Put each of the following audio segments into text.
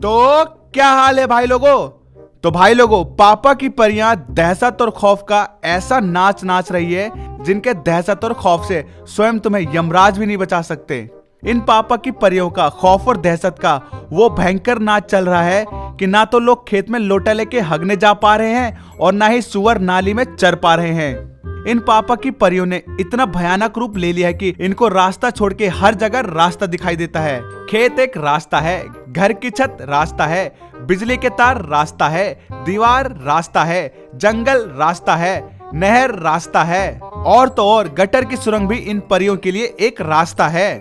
तो क्या हाल है भाई लोगों। तो भाई लोगों, पापा की परियां दहशत और खौफ का ऐसा नाच नाच रही है जिनके दहशत और खौफ से स्वयं तुम्हें यमराज भी नहीं बचा सकते। इन पापा की परियों का खौफ और दहशत का वो भयंकर नाच चल रहा है कि ना तो लोग खेत में लोटा लेके हगने जा पा रहे हैं और ना ही सुअर नाली में चर पा रहे हैं। इन पापा की परियों ने इतना भयानक रूप ले लिया है कि इनको रास्ता छोड़ के हर जगह रास्ता दिखाई देता है। खेत एक रास्ता है, घर की छत रास्ता है, बिजली के तार रास्ता है, दीवार रास्ता है, जंगल रास्ता है, नहर रास्ता है और तो और गटर की सुरंग भी इन परियों के लिए एक रास्ता है।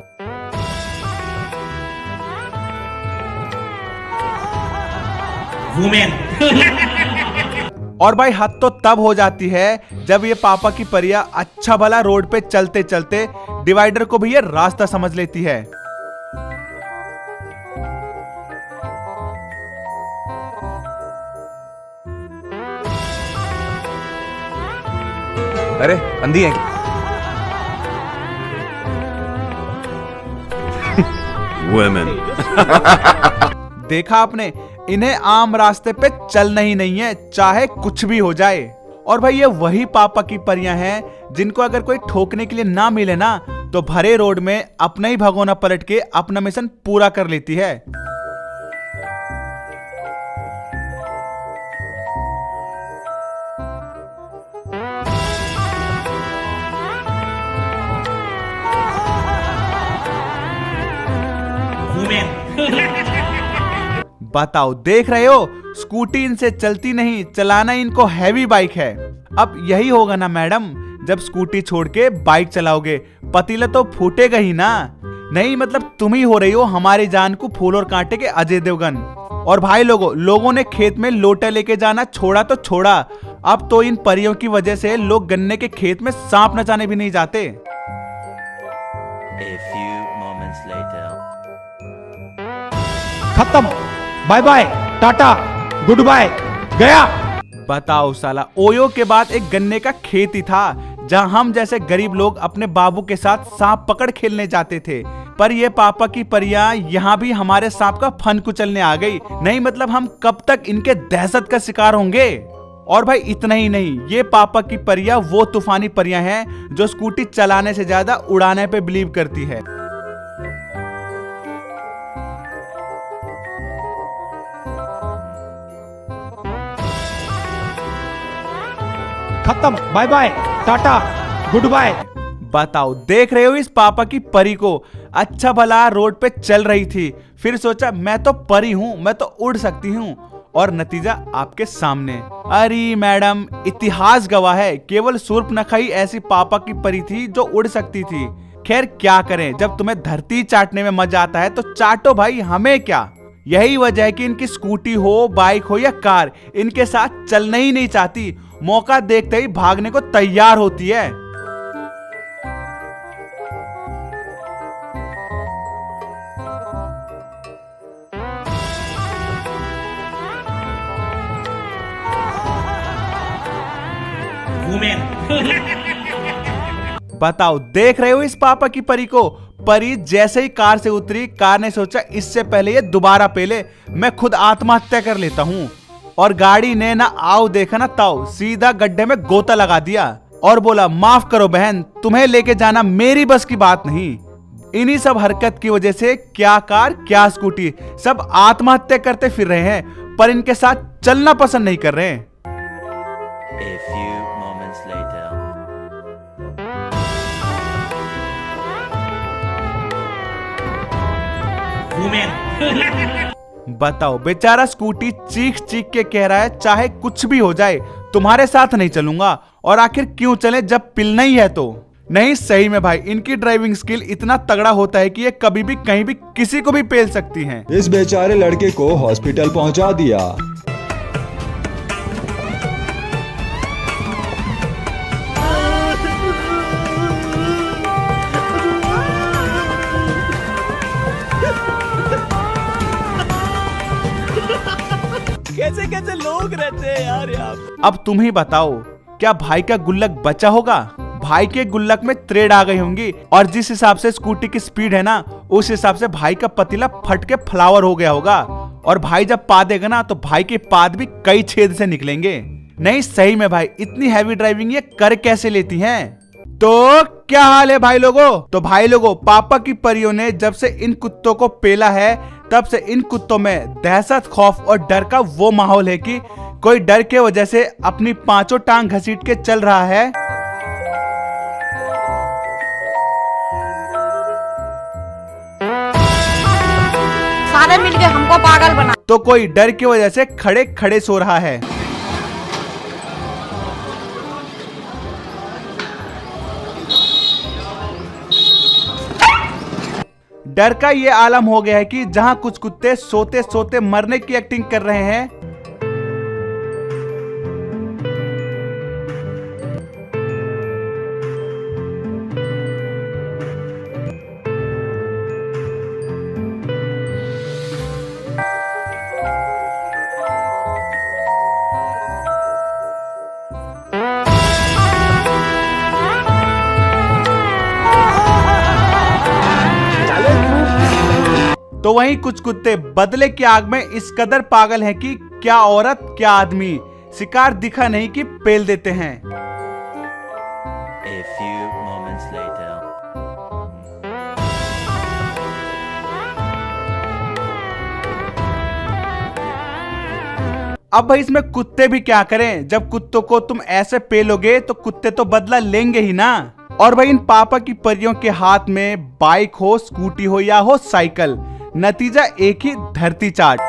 और भाई हद तो तब हो जाती है जब ये पापा की परियां अच्छा भला रोड पे चलते चलते डिवाइडर को भी ये रास्ता समझ लेती है। अरे अंधी है Women. देखा आपने, इन्हें आम रास्ते पे चलना ही नहीं है, चाहे कुछ भी हो जाए। और भाई ये वही पापा की परियां हैं जिनको अगर कोई ठोकने के लिए ना मिले ना तो भरे रोड में अपना ही भगोना पलट के अपना मिशन पूरा कर लेती है। बताओ, देख रहे हो, स्कूटी इनसे चलती नहीं, चलाना इनको हैवी बाइक है। अब यही होगा ना मैडम, जब स्कूटी छोड़ के बाइक चलाओगे पतीला तो फूटेगा ही ना। नहीं मतलब तुम ही हो रही हो हमारी जान को फूल और कांटे के अजय देवगन। और भाई लोगों ने खेत में लोटा लेके जाना छोड़ा तो छोड़ा, अब तो इन परियों की वजह से लोग गन्ने के खेत में सांप नचाने भी नहीं जाते। A few moments later. खत्म, bye bye, tata, goodbye, गया। बताओ साला, ओयो के बाद एक गन्ने का खेत ही था जहां हम जैसे गरीब लोग अपने बाबू के साथ सांप पकड़ खेलने जाते थे। पर ये पापा की परियां यहाँ भी हमारे सांप का फन कुचलने आ गई। नहीं मतलब हम कब तक इनके दहशत का शिकार होंगे। और भाई इतना ही नहीं, ये पापा की परियां वो तूफानी परियां हैं जो स्कूटी चलाने से ज्यादा उड़ाने पे बिलीव करती है। खत्म, bye bye, tata, goodbye. बताओ, देख रहे हो इस पापा की परी को, अच्छा भला रोड पे चल रही थी, फिर सोचा मैं तो परी हूँ, मैं तो उड़ सकती हूँ, और नतीजा आपके सामने। अरे मैडम, इतिहास गवाह है, केवल शूर्पनखा ही ऐसी पापा की परी थी जो उड़ सकती थी। खैर क्या करें, जब तुम्हें धरती चाटने में मजा आता है तो चाटो भाई, हमें क्या। यही वजह है कि इनकी स्कूटी हो, बाइक हो या कार, इनके साथ चलना ही नहीं चाहती, मौका देखते ही भागने को तैयार होती है। बताओ, देख रहे हो इस पापा की परी को। परी जैसे ही कार से उतरी, कार ने सोचा इससे पहले ये दोबारा पेले, मैं खुद आत्महत्या कर लेता हूँ। और गाड़ी ने ना आओ देखा ना ताओ, सीधा गड्ढे में गोता लगा दिया और बोला माफ करो बहन, तुम्हें लेके जाना मेरी बस की बात नहीं। इन्हीं सब हरकत की वजह से क्या कार क्या स्कूटी सब आत्महत्या करते फिर रहे हैं, पर इनके साथ चलना पसंद नहीं कर रहे हैं। A few moments later. बताओ, बेचारा स्कूटी चीख चीख के कह रहा है चाहे कुछ भी हो जाए तुम्हारे साथ नहीं चलूंगा। और आखिर क्यों चले जब पिलना ही है तो। नहीं सही में भाई, इनकी ड्राइविंग स्किल इतना तगड़ा होता है कि ये कभी भी कहीं भी किसी को भी पेल सकती हैं। इस बेचारे लड़के को हॉस्पिटल पहुंचा दिया। कैसे कैसे लोग रहते हैं यार यहाँ। अब तुम ही बताओ, क्या भाई का गुल्लक बचा होगा? भाई के गुल्लक में त्रेड आ गई होंगी और जिस हिसाब से स्कूटी की स्पीड है ना, उस हिसाब से भाई का पतीला फट के फ्लावर हो गया होगा। और भाई जब पा देगा ना तो भाई के पाद भी कई छेद से निकलेंगे। नहीं सही में भाई, इतनी हैवी ड्राइविंग ये कर कैसे लेती हैं? तो क्या हाल है भाई लोगों? तो भाई लोगों, पापा की परियों ने जब से इन कुत्तों को पेला है तब से इन कुत्तों में दहशत, खौफ और डर का वो माहौल है कि कोई डर के वजह से अपनी पांचों टांग घसीट के चल रहा है, सारे मिलके हमको पागल बना। तो कोई डर की वजह से खड़े खड़े सो रहा है। डर का ये आलम हो गया है कि जहां कुछ कुत्ते सोते सोते मरने की एक्टिंग कर रहे हैं, तो वहीं कुछ कुत्ते बदले की आग में इस कदर पागल हैं कि क्या औरत क्या आदमी, शिकार दिखा नहीं कि पेल देते हैं। A few moments later. अब भाई इसमें कुत्ते भी क्या करें? जब कुत्तों को तुम ऐसे पेलोगे तो कुत्ते तो बदला लेंगे ही ना। और भाई इन पापा की परियों के हाथ में बाइक हो, स्कूटी हो या हो साइकिल, नतीजा एक ही धरती चाट।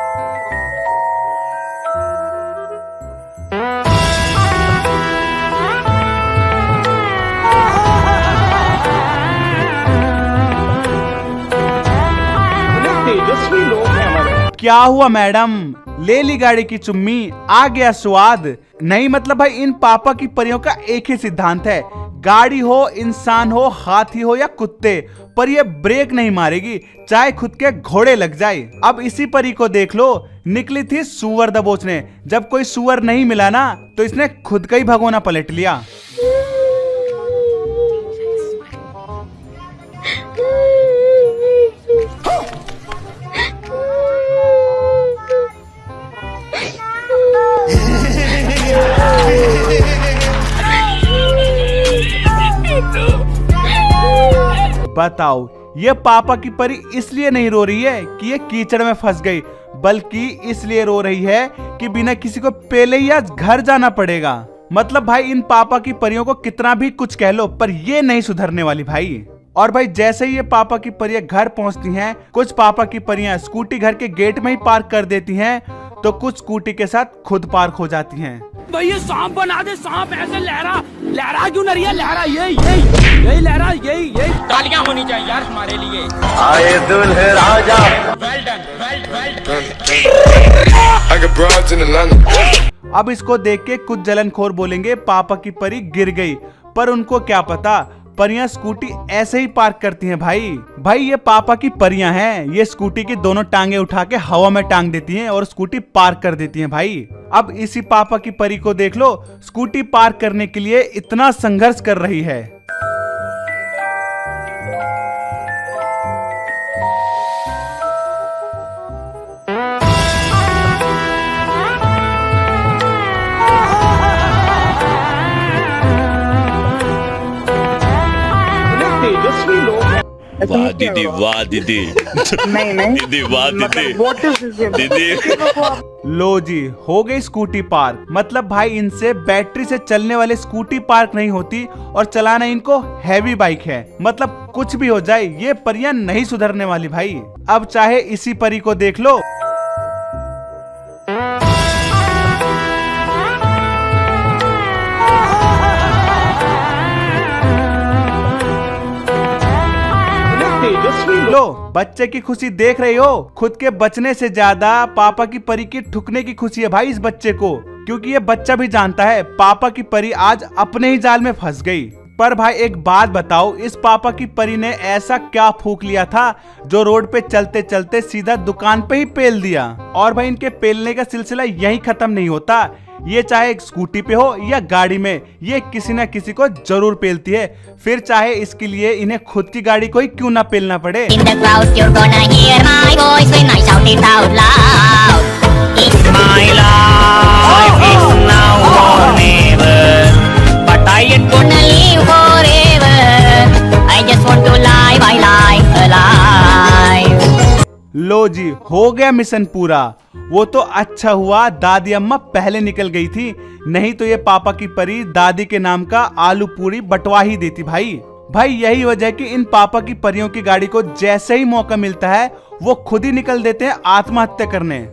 तेजस्वी लोग हैं हमारे। क्या हुआ मैडम, ले ली गाड़ी की चुम्मी, आ गया स्वाद? नहीं मतलब भाई इन पापा की परियों का एक ही सिद्धांत है, गाड़ी हो, इंसान हो, हाथी हो या कुत्ते, पर ये ब्रेक नहीं मारेगी चाहे खुद के घोड़े लग जाए। अब इसी परी को देख लो, निकली थी सुअर दबोचने, जब कोई सुअर नहीं मिला ना तो इसने खुद का ही भगोना पलट लिया। बताओ, ये पापा की परी इसलिए नहीं रो रही है कि ये कीचड़ में फंस गई, बल्कि इसलिए रो रही है कि बिना किसी को पेले ही आज घर जाना पड़ेगा। मतलब भाई इन पापा की परियों को कितना भी कुछ कह लो, पर ये नहीं सुधरने वाली भाई। और भाई जैसे ही ये पापा की परियां घर पहुंचती हैं, कुछ पापा की परियां स्कूटी घर के गेट में ही पार्क कर देती हैं, तो कुछ स्कूटी के साथ खुद पार्क हो जाती हैं। भाई ये सांप बना दे, सांप ऐसे लहरा लहरा क्यों नहीं है? लहरा यही लहरा यही तालियां होनी चाहिए यार हमारे लिए। आए दुल्हे राजा। Well done well done. I got broads in Atlanta. अब इसको देख के कुछ जलनखोर बोलेंगे पापा की परी गिर गई, पर उनको क्या पता परियां स्कूटी ऐसे ही पार्क करती हैं। भाई ये पापा की परियां हैं, ये स्कूटी की दोनों टांगे उठा के हवा में टांग देती हैं और स्कूटी पार्क कर देती हैं भाई। अब इसी पापा की परी को देख लो, स्कूटी पार्क करने के लिए इतना संघर्ष कर रही है। तेजस्वी लोग हैं। वाह दीदी, वाह दीदी। नहीं दीदी वाह दीदी। व्हाट इज दिस दीदी लो जी, हो गई स्कूटी पार्क। मतलब भाई इनसे बैटरी से चलने वाली स्कूटी पार्क नहीं होती और चलाना इनको हैवी बाइक है। मतलब कुछ भी हो जाए, ये परियां नहीं सुधरने वाली भाई। अब चाहे इसी परी को देख लो, लो बच्चे की खुशी देख रही हो, खुद के बचने से ज्यादा पापा की परी की ठुकने की खुशी है भाई इस बच्चे को, क्योंकि ये बच्चा भी जानता है पापा की परी आज अपने ही जाल में फंस गई। पर भाई एक बात बताओ, इस पापा की परी ने ऐसा क्या फूंक लिया था जो रोड पे चलते चलते सीधा दुकान पे ही पेल दिया। और भाई इनके पेलने का सिलसिला यही खत्म नहीं होता, ये चाहे एक स्कूटी पे हो या गाड़ी में, ये किसी ना किसी को जरूर पेलती है, फिर चाहे इसके लिए इन्हें खुद की गाड़ी को ही क्यों ना पेलना पड़े। In the crowd, you're gonna hear my voice when I shout it out loud. It's my life, it's now or never. But I ain't gonna live forever. I just want to live my life alive. लो जी, हो गया mission पूरा। वो तो अच्छा हुआ दादी अम्मा पहले निकल गई थी, नहीं तो ये पापा की परी दादी के नाम का आलू पूरी बंटवा ही देती भाई यही वजह है कि इन पापा की परियों की गाड़ी को जैसे ही मौका मिलता है वो खुद ही निकल देते हैं आत्महत्या करने।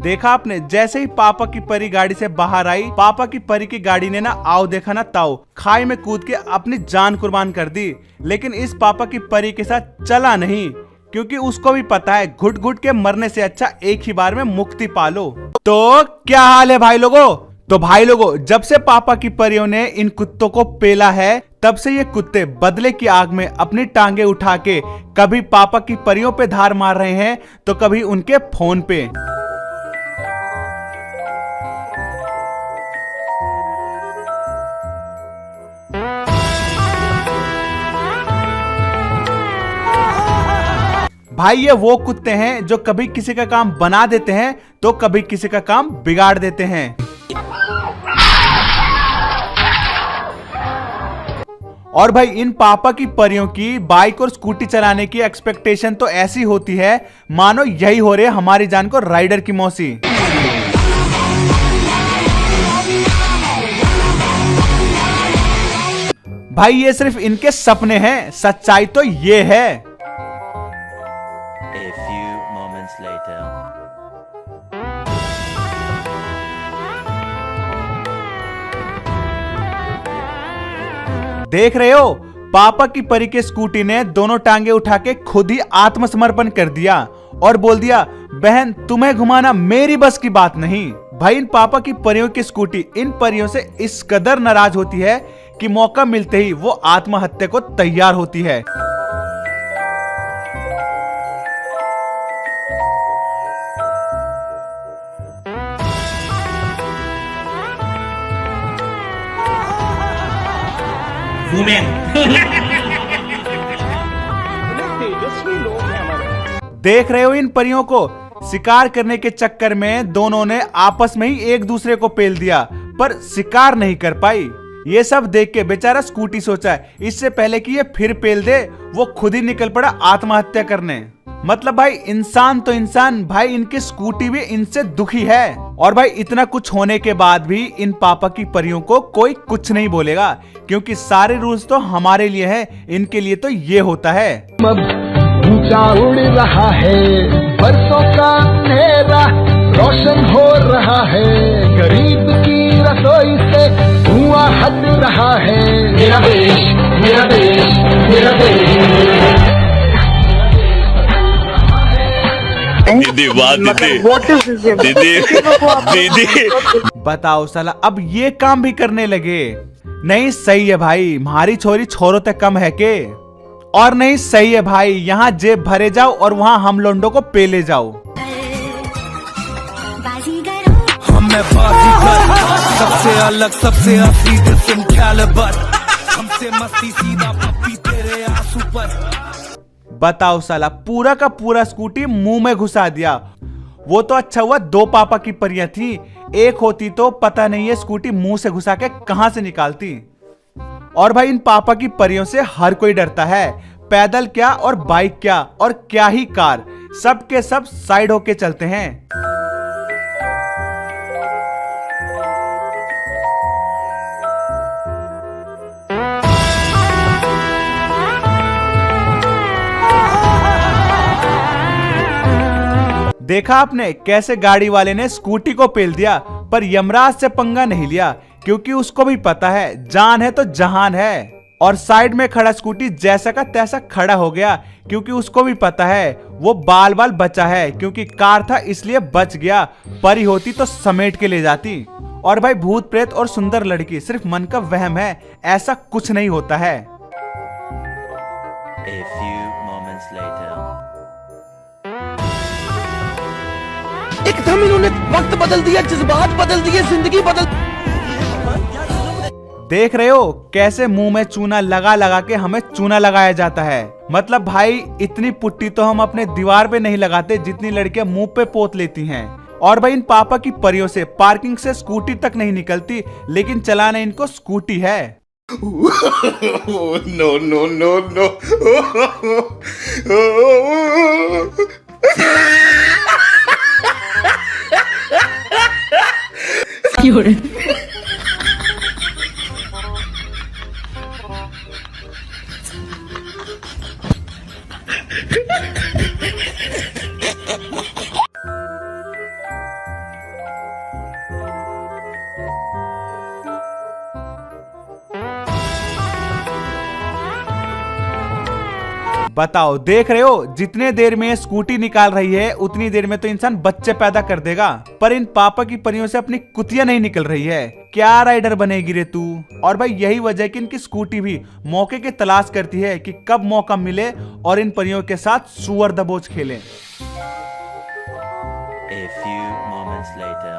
देखा आपने, जैसे ही पापा की परी गाड़ी से बाहर आई, पापा की परी की गाड़ी ने ना आओ देखा ना ताओ, खाई में कूद के अपनी जान कुर्बान कर दी। लेकिन इस पापा की परी के साथ चला नहीं, क्योंकि उसको भी पता है घुट घुट के मरने से अच्छा एक ही बार में मुक्ति पालो। तो क्या हाल है भाई लोगों? तो भाई लोगों, जब से पापा की परियों ने इन कुत्तों को पेला है, तब से ये कुत्ते बदले की आग में अपनी टांगे उठा के कभी पापा की परियों पे धार मार रहे हैं तो कभी उनके फोन पे। भाई ये वो कुत्ते हैं जो कभी किसी का काम बना देते हैं तो कभी किसी का काम बिगाड़ देते हैं। और भाई इन पापा की परियों की बाइक और स्कूटी चलाने की एक्सपेक्टेशन तो ऐसी होती है मानो यही हो रहे हमारी जान को राइडर की मौसी। भाई ये सिर्फ इनके सपने हैं, सच्चाई तो ये है। A few moments later. देख रहे हो, पापा की परी के स्कूटी ने दोनों टांगे उठा के खुद ही आत्मसमर्पण कर दिया और बोल दिया, बहन तुम्हें घुमाना मेरी बस की बात नहीं। भाई इन पापा की परियों की स्कूटी इन परियों से इस कदर नाराज होती है कि मौका मिलते ही वो आत्महत्या को तैयार होती है। देख रहे हो इन परियों को, शिकार करने के चक्कर में दोनों ने आपस में ही एक दूसरे को पेल दिया, पर शिकार नहीं कर पाई। ये सब देख के बेचारा स्कूटी सोचा है इससे पहले कि ये फिर पेल दे, वो खुद ही निकल पड़ा आत्महत्या करने। मतलब भाई इंसान तो इंसान, भाई इनकी स्कूटी भी इनसे दुखी है। और भाई इतना कुछ होने के बाद भी इन पापा की परियों को कोई कुछ नहीं बोलेगा, क्योंकि सारे रूल्स तो हमारे लिए है, इनके लिए तो ये होता है। ऊंचा उड़ रहा है, बरसों का अंधेरा रोशन हो रहा है, गरीब की रसोई से धुआं हट रहा है। मेरा देश, मेरा देश, मेरा देश। दीदी वाह दीदी, दीदी बताओ साला, अब ये काम भी करने लगे। नहीं सही है भाई, हमारी छोरी छोरों तक कम है के? और नहीं सही है भाई, यहाँ जेब भरे जाओ और वहाँ हम लोंडो को पेले जाओ। मैं बाजीगर, सबसे अलग सबसे असली डिफरेंट कैलिबर, हमसे मस्ती सीधा पप्पी तेरे आंसू पर। बताओ साला, पूरा का पूरा स्कूटी मुंह में घुसा दिया। वो तो अच्छा हुआ दो पापा की परियां थी, एक होती तो पता नहीं है स्कूटी मुंह से घुसा के कहां से निकालती। और भाई इन पापा की परियों से हर कोई डरता है, पैदल क्या और बाइक क्या और क्या ही कार, सब के सब साइड होके चलते हैं। देखा आपने कैसे गाड़ी वाले ने स्कूटी को पेल दिया, पर यमराज से पंगा नहीं लिया। क्योंकि उसको भी पता है जान है तो जहान है। और साइड में खड़ा स्कूटी जैसा का तैसा खड़ा हो गया, क्योंकि उसको भी पता है वो बाल बाल बचा है, क्योंकि कार था इसलिए बच गया, परी होती तो समेट के ले जाती। और भाई भूत प्रेत और सुंदर लड़की सिर्फ मन का वहम है, ऐसा कुछ नहीं होता है। A few moments later. एकदम इन्होंने वक्त बदल दिया, जज्बात बदल दिए, जिंदगी बदल। देख रहे हो कैसे मुंह में चूना लगा लगा के हमें चूना लगाया जाता है। मतलब भाई इतनी पुट्टी तो हम अपने दीवार पे नहीं लगाते जितनी लड़कियां मुंह पे पोत लेती हैं। और भाई इन पापा की परियों से पार्किंग से स्कूटी तक नहीं निकलती, लेकिन चलाने इनको स्कूटी है। No, no, no, no. बताओ, देख रहे हो जितने देर में स्कूटी निकाल रही है उतनी देर में तो इंसान बच्चे पैदा कर देगा, पर इन पापा की परियों से अपनी कुतिया नहीं निकल रही है। क्या राइडर बनेगी रे तू। और भाई यही वजह है कि इनकी स्कूटी भी मौके की तलाश करती है कि कब मौका मिले और इन परियों के साथ सुअर दबोच खेले। A few moments later.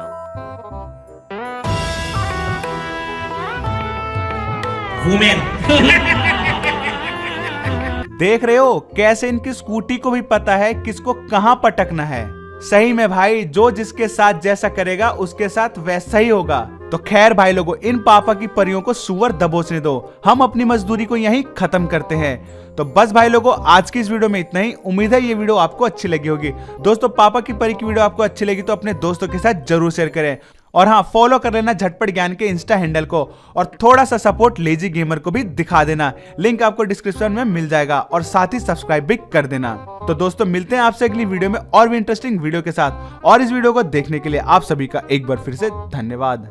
देख रहे हो कैसे इनकी स्कूटी को भी पता है किसको कहां पटकना है। सही में भाई जो जिसके साथ जैसा करेगा उसके साथ वैसा ही होगा। तो खैर भाई लोगों, इन पापा की परियों को सुअर दबोचने दो, हम अपनी मजदूरी को यहीं खत्म करते हैं। तो बस भाई लोगों, आज की इस वीडियो में इतना ही। उम्मीद है ये वीडियो आपको अच्छी लगी होगी। दोस्तों पापा की परी की वीडियो आपको अच्छी लगी तो अपने दोस्तों के साथ जरूर शेयर करें। और हाँ, फॉलो कर लेना झटपट ज्ञान के इंस्टा हैंडल को, और थोड़ा सा सपोर्ट लेजी गेमर को भी दिखा देना। लिंक आपको डिस्क्रिप्शन में मिल जाएगा, और साथ ही सब्सक्राइब भी कर देना। तो दोस्तों मिलते हैं आपसे अगली वीडियो में और भी इंटरेस्टिंग वीडियो के साथ। और इस वीडियो को देखने के लिए आप सभी का एक बार फिर से धन्यवाद।